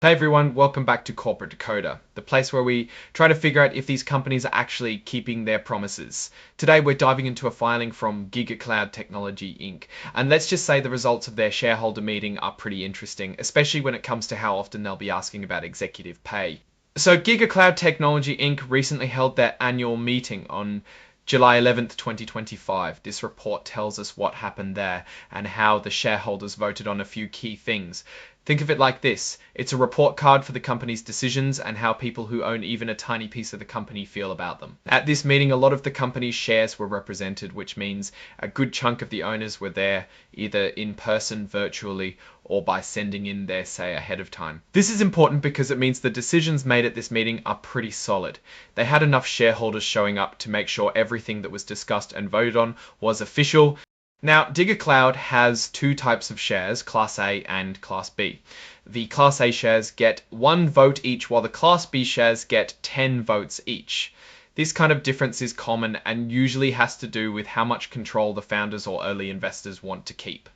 Hey everyone, welcome back to Corporate Decoder, the place where we try to figure out if these companies are actually keeping their promises. Today we're diving into a filing from GigaCloud Technology Inc. And let's just say the results of their shareholder meeting are pretty interesting, especially when it comes to how often they'll be asking about executive pay. So GigaCloud Technology Inc. recently held their annual meeting on July 11th, 2025. This report tells us what happened there and how the shareholders voted on a few key things. Think of it like this. It's a report card for the company's decisions and how people who own even a tiny piece of the company feel about them. At this meeting, a lot of the company's shares were represented, which means a good chunk of the owners were there either in person, virtually, or by sending in their say ahead of time. This is important because it means the decisions made at this meeting are pretty solid. They had enough shareholders showing up to make sure everything that was discussed and voted on was official. Now, GigaCloud has two types of shares, Class A and Class B. The Class A shares get 1 vote each, while the Class B shares get 10 votes each. This kind of difference is common and usually has to do with how much control the founders or early investors want to keep.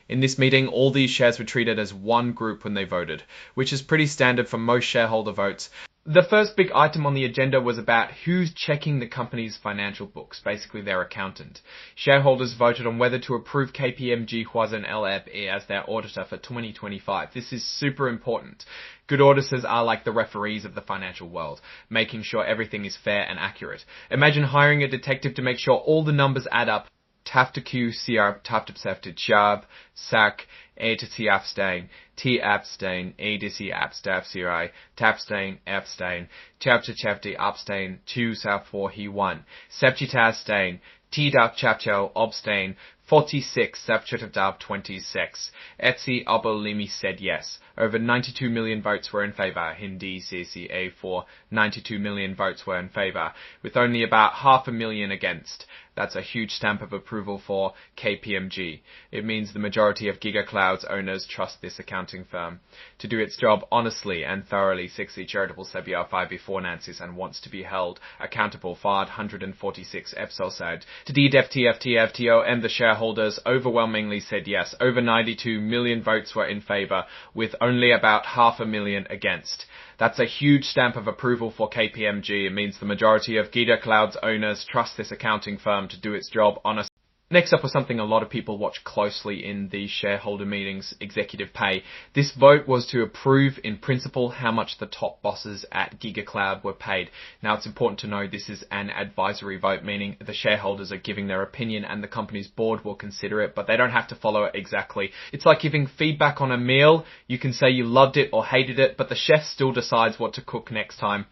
In this meeting, all these shares were treated as one group when they voted, which is pretty standard for most shareholder votes. The first big item on the agenda was about who's checking the company's financial books, basically their accountant. Shareholders voted on whether to approve KPMG Huazhen LLP as their auditor for 2025. This is super important. Good auditors are like the referees of the financial world, making sure everything is fair and accurate. Imagine hiring a detective to make sure all the numbers add up. Tafta Q, CR, Tafta Psefta, Job, SAC, A to T abstain, T abstain, A to C abstaff, CRI, Tapstain, abstain, Chapter Chapti abstain, 2 South 4 He 1, Sepchita abstain, T dot Chapcho abstain, 46 Sepchita 26. Etsy Abolimi said yes. Over 92 million votes were in favour. Hindi CCA 4, 92 million votes were in favour, with only about 500,000 against. That's a huge stamp of approval for KPMG. It means the majority of GigaCloud's owners trust this accounting firm to do its job honestly and thoroughly. 60 charitable Sebia 5 before Nancy's and wants to be held accountable. 546 EPSOL said. To DDFTFTFTO and the shareholders overwhelmingly said yes. Over 92 million votes were in favour, with only about 500,000 against. That's a huge stamp of approval for KPMG. It means the majority of GigaCloud's owners trust this accounting firm to do its job honestly. Next up was something a lot of people watch closely in these shareholder meetings, executive pay. This vote was to approve in principle how much the top bosses at GigaCloud were paid. Now it's important to know this is an advisory vote, meaning the shareholders are giving their opinion and the company's board will consider it, but they don't have to follow it exactly. It's like giving feedback on a meal. You can say you loved it or hated it, but the chef still decides what to cook next time.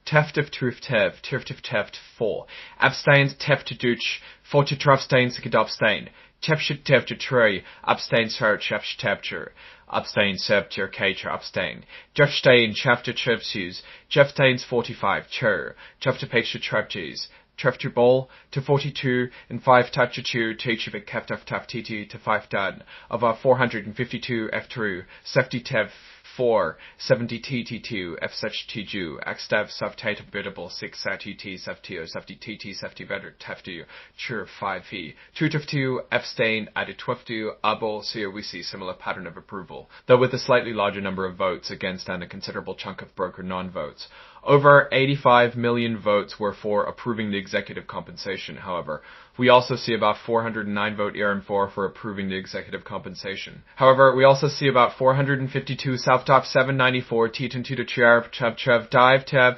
Teft of truth tev, teft 4. Abstains teft to duch, 40 trafstains to abstain. Chepshit tev to tree, abstains her chepsh tepture. Abstain septure cater abstain. Jeffstein chapter chepsus, Jeffstains 45 chur. Chapter picture trepches. Trefter ball to 42 and 5 touch 2 teach of it kept of taf tt to 5 done of our 452 f true 70 tev 4 70 tt2 f such tju xtav subtate biddable 6 sat sat safety tt safety better teftu chur 5 v 2 to 2 abstain added 12 able. So here we see similar pattern of approval, though with a slightly larger number of votes against and a considerable chunk of broker non-votes. Over 85 million votes were for approving the executive compensation, however. We also see about 409 vote for approving the executive compensation. However, we also see about 452 South Top 794 Teton to Chev Dive Tev.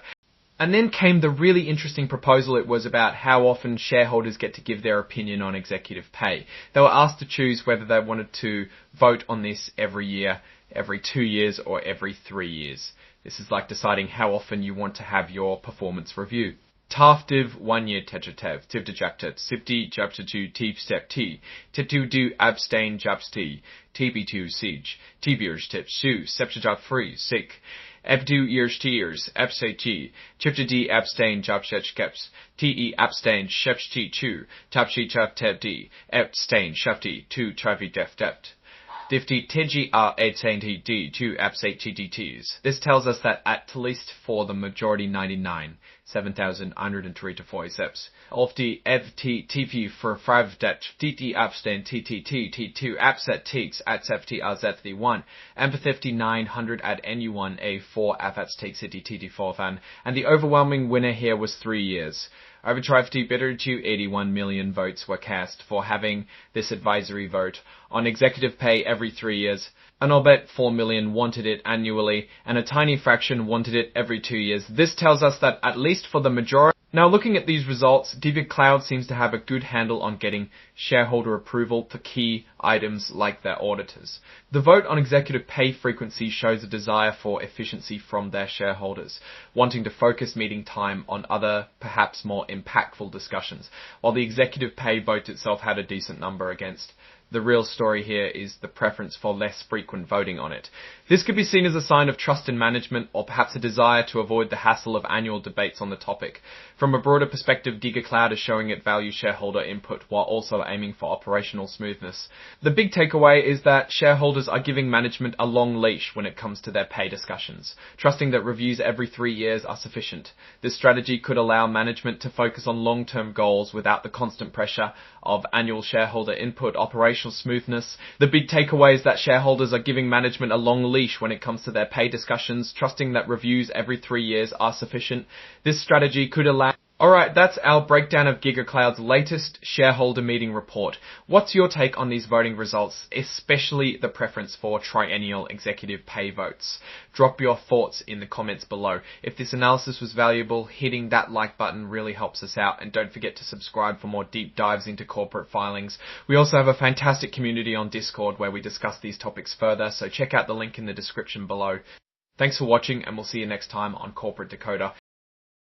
And then came the really interesting proposal. It was about how often shareholders get to give their opinion on executive pay. They were asked to choose whether they wanted to vote on this every year, every 2 years, or every 3 years. This is like deciding how often you want to have your performance review. Taftiv 1 year tetratev, tivda japtet, sipti japtatu teep step t, titu do abstain japsti, tb2 siege, tbers tip su, septajap free, sick, ebdu ears tears, epse t, chipta d abstain japshech keps, te abstain shepch t chu, tapshi chap tev d, abstain shafti, tu travi def dept. Difty tigi are 8 2 absate TDTs. This tells us that at least for the majority 99, 7,103 forceps. Of die FTTV vervijfdet TT afstand TTT T2 upset takes at FT as FT1 empathy 900 at NU1 A4 FX takes city TT4 fan, and the overwhelming winner here was 3 years. Over 50 bitter to 81 million votes were cast for having this advisory vote on executive pay every 3 years. And I'll bet 4 million wanted it annually, and a tiny fraction wanted it every 2 years. This tells us that at least for the majority. Now looking at these results, GigaCloud seems to have a good handle on getting shareholder approval for key items like their auditors. The vote on executive pay frequency shows a desire for efficiency from their shareholders, wanting to focus meeting time on other, perhaps more impactful discussions, while the executive pay vote itself had a decent number against. The real story here is the preference for less frequent voting on it. This could be seen as a sign of trust in management, or perhaps a desire to avoid the hassle of annual debates on the topic. From a broader perspective, GigaCloud is showing it values shareholder input while also aiming for operational smoothness. The big takeaway is that shareholders are giving management a long leash when it comes to their pay discussions, trusting that reviews every 3 years are sufficient. This strategy could allow management to focus on long-term goals without the constant pressure of annual shareholder input, operational smoothness. The big takeaway is that shareholders are giving management a long leash when it comes to their pay discussions, trusting that reviews every 3 years are sufficient. This strategy could allow. Alright, that's our breakdown of GigaCloud's latest shareholder meeting report. What's your take on these voting results, especially the preference for triennial executive pay votes? Drop your thoughts in the comments below. If this analysis was valuable, hitting that like button really helps us out, and don't forget to subscribe for more deep dives into corporate filings. We also have a fantastic community on Discord where we discuss these topics further, so check out the link in the description below. Thanks for watching, and we'll see you next time on Corporate Decoder.